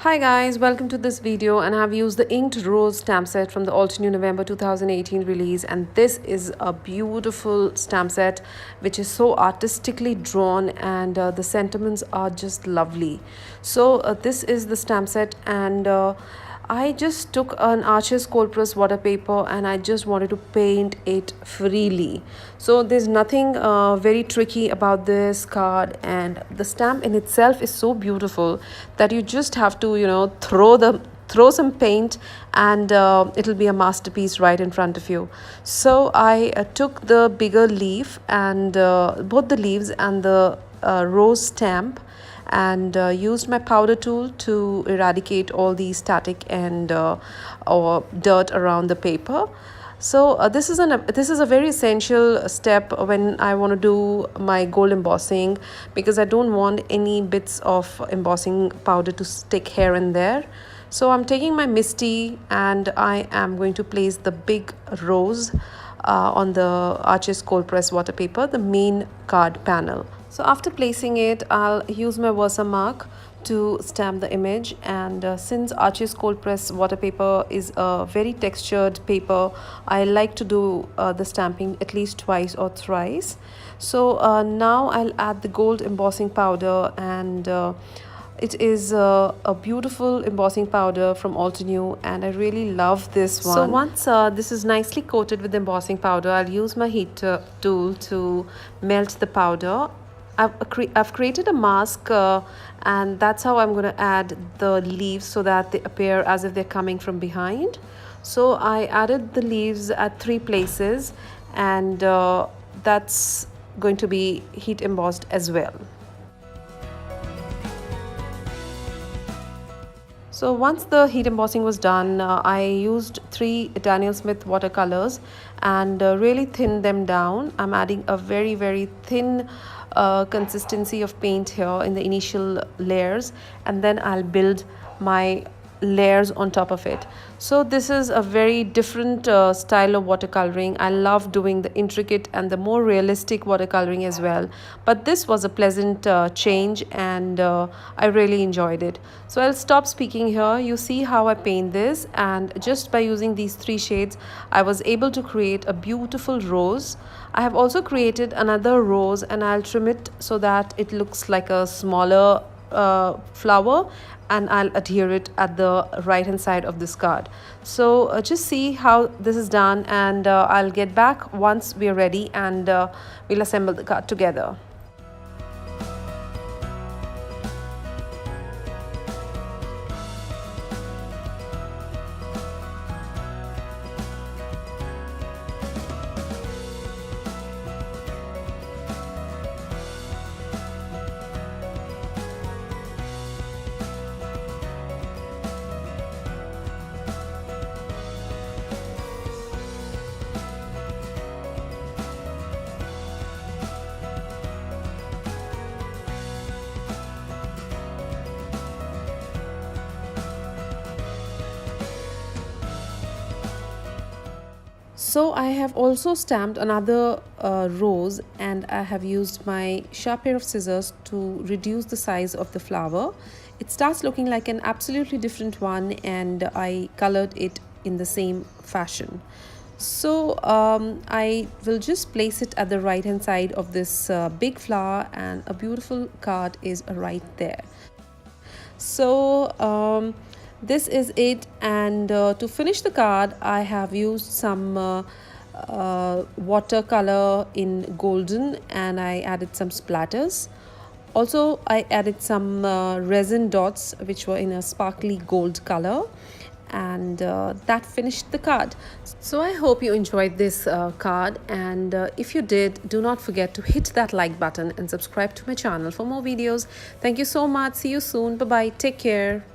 Hi guys, welcome to this video, and I've used the inked rose stamp set from the Altenew November 2018 release, and this is a beautiful stamp set which is so artistically drawn, and the sentiments are just lovely. So this is the stamp set, and I just took an Arches cold press water paper and I just wanted to paint it freely. So there's nothing very tricky about this card, and the stamp in itself is so beautiful that you just have to, throw some paint, and it'll be a masterpiece right in front of you. So I took the bigger leaf and both the leaves and the rose stamp, and used my powder tool to eradicate all the static and or dirt around the paper. So this is a very essential step when I want to do my gold embossing, because I don't want any bits of embossing powder to stick here and there. So I'm taking my Misty and I am going to place the big rose on the Arches cold press water paper, the main card panel. So after placing it, I'll use my Versamark to stamp the image, and since Arches cold press water paper is a very textured paper, I like to do the stamping at least twice or thrice. So now I'll add the gold embossing powder, and it is a beautiful embossing powder from Altenew, and I really love this one. So once this is nicely coated with embossing powder, I'll use my heat tool to melt the powder. I've created a mask, and that's how I'm going to add the leaves so that they appear as if they're coming from behind. So I added the leaves at 3 places, and that's going to be heat embossed as well. So once the heat embossing was done, I used 3 Daniel Smith watercolors and really thinned them down. I'm adding a very thin consistency of paint here in the initial layers, and then I'll build my layers on top of it. So this is a very different style of watercoloring. I love doing the intricate and the more realistic watercoloring as well, but this was a pleasant change, and I really enjoyed it. So I'll stop speaking here. You see how I paint this, and just by using these 3 shades I was able to create a beautiful rose. I have also created another rose, and I'll trim it so that it looks like a smaller flower, and I'll adhere it at the right hand side of this card. So just see how this is done, and I'll get back once we're ready, and we'll assemble the card together. So I have also stamped another rose, and I have used my sharp pair of scissors to reduce the size of the flower. It starts looking like an absolutely different one, and I colored it in the same fashion. So I will just place it at the right hand side of this big flower, and a beautiful card is right there. So this is it, and to finish the card I have used some watercolor in golden, and I added some splatters. Also I added some resin dots which were in a sparkly gold color, and that finished the card. So I hope you enjoyed this card, and if you did, do not forget to hit that like button and subscribe to my channel for more videos. Thank you so much. See you soon. Bye bye. Take care.